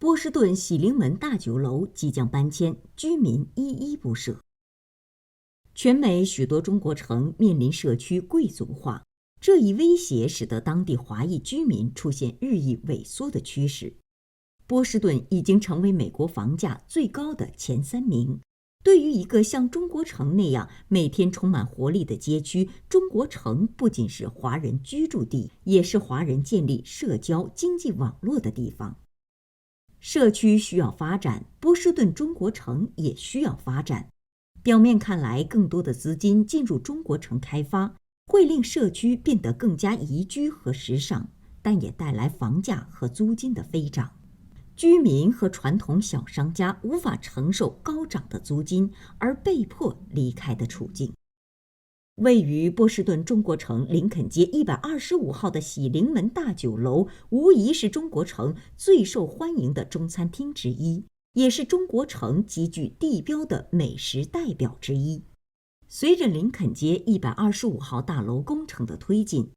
波士顿喜临门大酒楼即将搬迁，居民依依不舍。全美许多中国城面临社区贵族化，这一威胁使得当地华裔居民出现日益萎缩的趋势。波士顿已经成为美国房价最高的前3名。对于一个像中国城那样每天充满活力的街区，中国城不仅是华人居住地，也是华人建立社交经济网络的地方。社区需要发展，波士顿中国城也需要发展。表面看来，更多的资金进入中国城开发，会令社区变得更加宜居和时尚，但也带来房价和租金的飞涨。居民和传统小商家无法承受高涨的租金，而被迫离开的处境。位于波士顿中国城林肯街125号的喜临门大酒楼，无疑是中国城最受欢迎的中餐厅之一，也是中国城极具地标的美食代表之一。随着林肯街125号大楼工程的推进，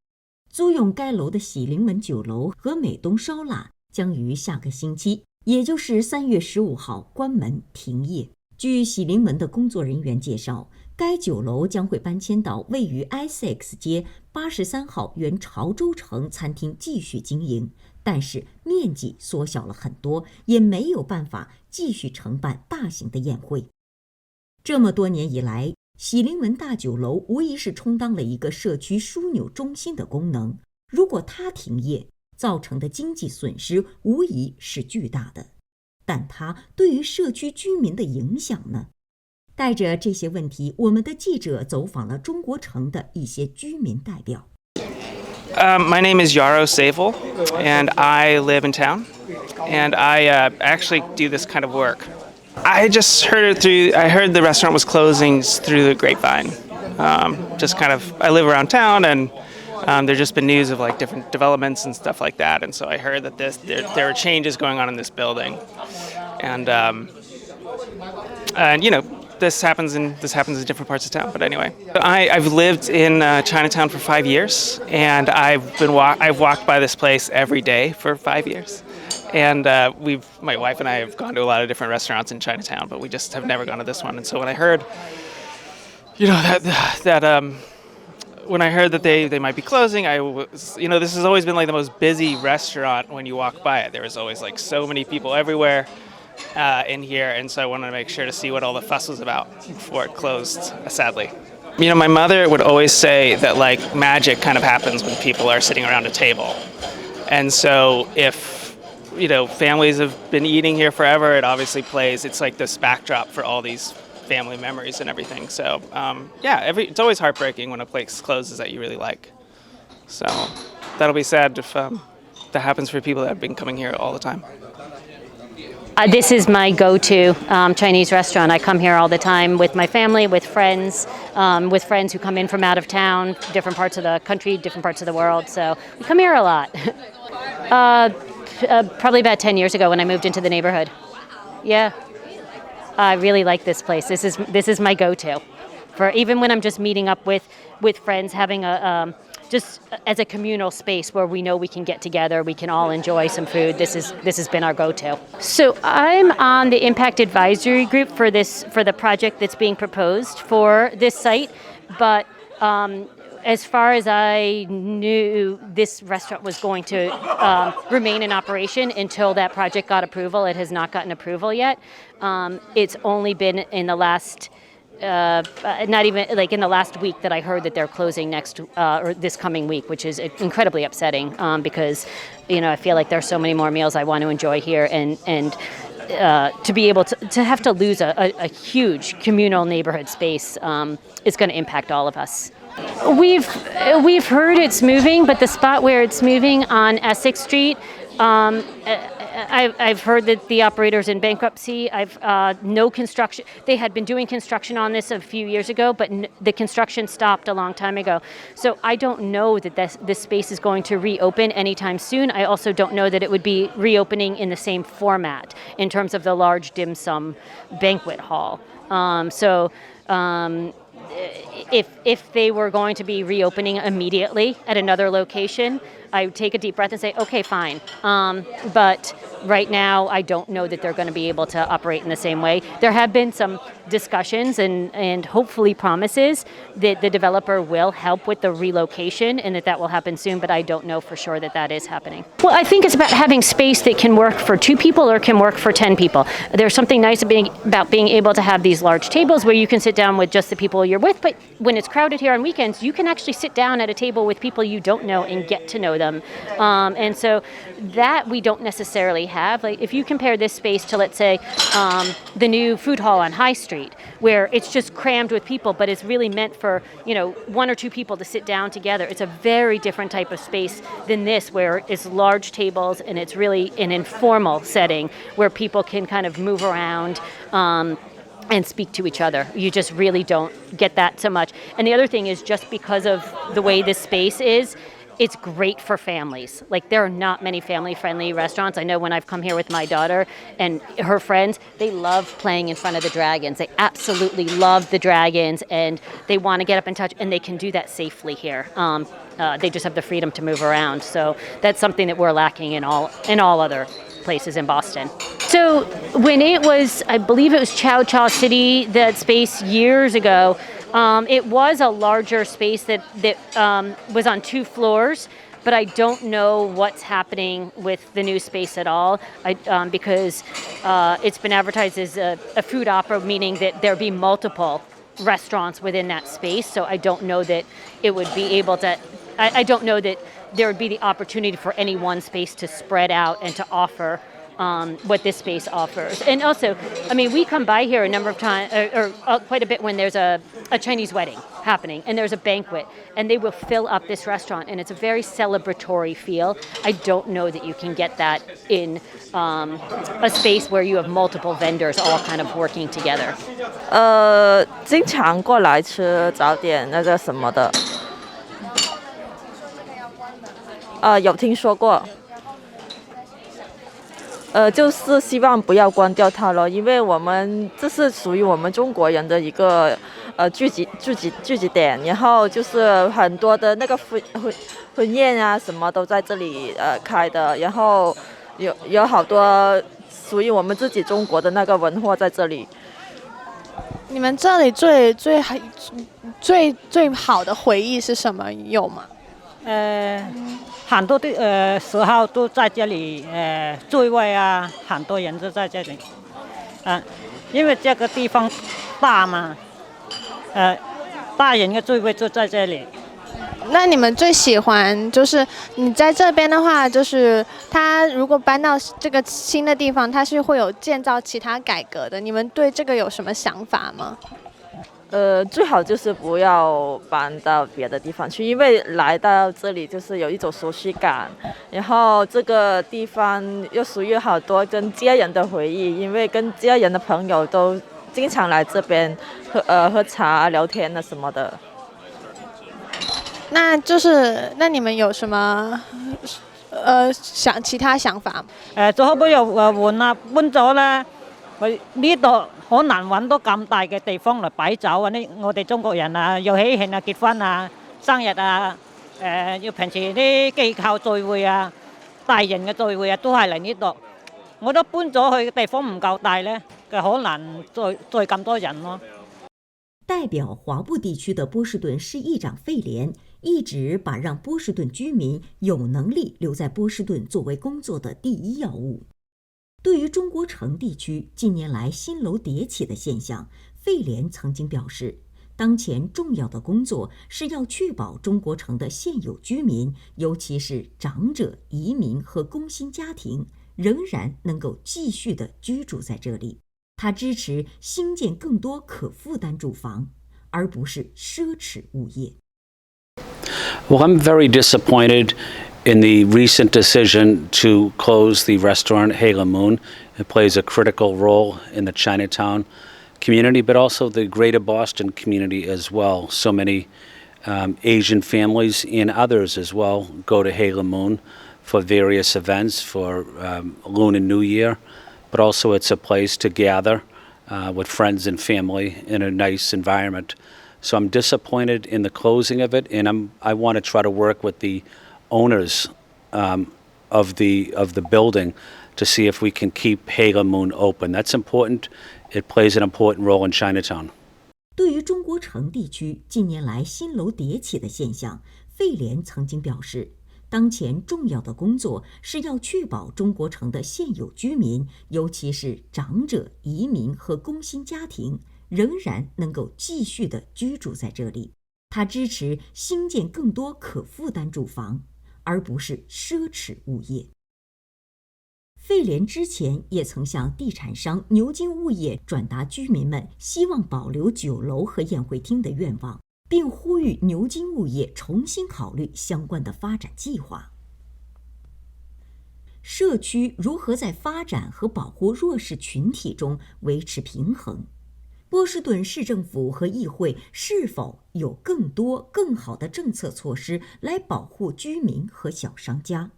租用该楼的喜临门酒楼和美东烧腊将于下个星期，也就是3月15号关门停业。据喜临门的工作人员介绍，该酒楼将会搬迁到位于 Essex 街83号原潮州城餐厅继续经营，但是面积缩小了很多，也没有办法继续承办大型的宴会。这么多年以来，喜临门大酒楼无疑是充当了一个社区枢纽中心的功能。如果它停业，造成的经济损失无疑是巨大的，但它对于社区居民的影响呢？带着这些问题，我们的记者走访了中国城的一些居民代表。My name is Yaro Savel, and I live in town, and I actually do this kind of work. I just heard I heard the restaurant was closing through the grapevine. I live around town, and there's just been news of like different developments and stuff like that, and so I heard that there are changes going on in this building, and you know, this happens in different parts of town. But anyway, I've lived in Chinatown for 5 years, and I've walked by this place every day for 5 years. And my wife and I have gone to a lot of different restaurants in Chinatown, but we just have never gone to this one. And so when I heard, you know, when I heard that they might be closing, this has always been like the most busy restaurant when you walk by it. There was always like so many people everywhere in here, and so I wanted to make sure to see what all the fuss was about before it closed, sadly. You know, my mother would always say that like magic kind of happens when people are sitting around a table. And so if you know, families have been eating here forever, it obviously plays, it's like this backdrop for all these family memories and everything. So it's always heartbreaking when a place closes that you really like. So that'll be sad if that happens for people that have been coming here all the time. This is my go-to Chinese restaurant. I come here all the time with my family, with friends who come in from out of town, different parts of the country, different parts of the world. So we come here a lot. Probably about 10 years ago when I moved into the neighborhood. Yeah, I really like this place. This is my go-to for even when I'm just meeting up with friends, having just as a communal space where we know we can get together, we can all enjoy some food. This has been our go-to. So I'm on the impact advisory group for the project that's being proposed for this site, but as far as I knew, this restaurant was going to remain in operation until that project got approval. It has not gotten approval yet. It's only been in the last, not even like in the last week that I heard that they're closing or this coming week, which is incredibly upsetting because, you know, I feel like there's so many more meals I want to enjoy here, and to be able to have to lose a huge communal neighborhood space is going to impact all of us. We've heard it's moving, but the spot where it's moving on Essex Street, I've heard that the operator's in bankruptcy. No construction. They had been doing construction on this a few years ago, but the construction stopped a long time ago. So I don't know that this space is going to reopen anytime soon. I also don't know that it would be reopening in the same format in terms of the large dim sum banquet hall. If they were going to be reopening immediately at another location, I would take a deep breath and say, okay, fine. But right now, I don't know that they're going to be able to operate in the same way. There have been some discussions and hopefully promises that the developer will help with the relocation and that will happen soon, but I don't know for sure that is happening. Well, I think it's about having space that can work for 2 people or can work for 10 people. There's something nice about being able to have these large tables where you can sit down with just the people you're with, but when it's crowded here on weekends, you can actually sit down at a table with people you don't know and get to know them. And so that we don't necessarily have. Like if you compare this space to, let's say, the new food hall on High Street, where it's just crammed with people, but it's really meant for, 1 or 2 people to sit down together. It's a very different type of space than this, where it's large tables and it's really an informal setting where people can kind of move around and speak to each other. You just really don't get that so much. And the other thing is, just because of the way this space is, it's great for families. Like, there are not many family-friendly restaurants. I know when I've come here with my daughter and her friends, they love playing in front of the dragons. They absolutely love the dragons, and they want to get up and touch, and they can do that safely here. They just have the freedom to move around. So that's something that we're lacking in all other places in Boston. So when it was, I believe it was Chow Chow City, that space years ago, it was a larger space that was on 2 floors, but I don't know what's happening with the new space at all, because it's been advertised as a food opera, meaning that there'll be multiple restaurants within that space. So I don't know that it would be able to, I don't know that there would be the opportunity for any one space to spread out and to offer what this space offers. And also, I mean, we come by here a number of times, or quite a bit, when there's a Chinese wedding happening and there's a banquet, and they will fill up this restaurant, and it's a very celebratory feel. I don't know that you can get that in a space where you have multiple vendors all kind of working together. 经常过来吃早点那个什么的，有听说过。就是希望不要关掉它了，因为我们这是属于我们中国人的一个聚集点，然后就是很多的那个婚宴啊什么都在这里开的，然后有好多属于我们自己中国的那个文化在这里。你们这里最好的回忆是什么？有吗？很多的时候都在这里聚会啊，很多人都在这里，因为这个地方大嘛，大人的聚会就在这里。那你们最喜欢就是你在这边的话，就是他如果搬到这个新的地方，他是会有建造其他改革的，你们对这个有什么想法吗？最好就是不要搬到别的地方去，因为来到这里就是有一种熟悉感，然后这个地方又属于好多跟家人的回忆，因为跟家人的朋友都经常来这边喝茶聊天啊什么的。那你们有什么其他想法？最好不要換啦，搬咗啦，呢度好難揾到咁大嘅地方嚟擺酒啊！我哋中國人啊，要喜慶啊、結婚啊、生日啊，要平時啲機構聚會啊、大型嘅聚會啊，都係嚟呢度。我都搬咗去嘅地方唔夠大咧，就好難聚咁多人咯。代表华埠地区的波士顿市议长费连一直把让波士顿居民有能力留在波士顿作为工作的第一要务。对于中国城地区近年来新楼迭起的现象，费连曾经表示，当前重要的工作是要确保中国城的现有居民，尤其是长者、移民和工薪家庭，仍然能够继续地居住在这里。他支持兴建更多可负担住房，而不是奢侈物业。Well, I'm very disappointed in the recent decision to close the restaurant Hey La Moon. It plays a critical role in the Chinatown community, but also the greater Boston community as well. So many Asian families and others as well go to Hey La Moon for various events, for Lunar New Year, but also it's a place to gather with friends and family in a nice environment. So I'm disappointed in the closing of it, and I want to try to work with the owners of the building to see if we can keep Hela Moon open. That's important. It plays an important role in Chinatown. 对于中国城地区近年来新楼迭起的现象，费连曾经表示，当前重要的工作是要确保中国城的现有居民，尤其是长者、移民和工薪家庭，仍然能够继续地居住在这里。他支持兴建更多可负担住房，而不是奢侈物业。费连之前也曾向地产商牛津物业转达居民们希望保留酒楼和宴会厅的愿望，并呼吁牛津物业重新考虑相关的发展计划。社区如何在发展和保护弱势群体中维持平衡？波士顿市政府和议会是否有更多更好的政策措施来保护居民和小商家？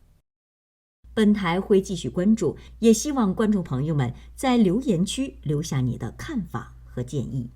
本台会继续关注，也希望观众朋友们在留言区留下你的看法和建议。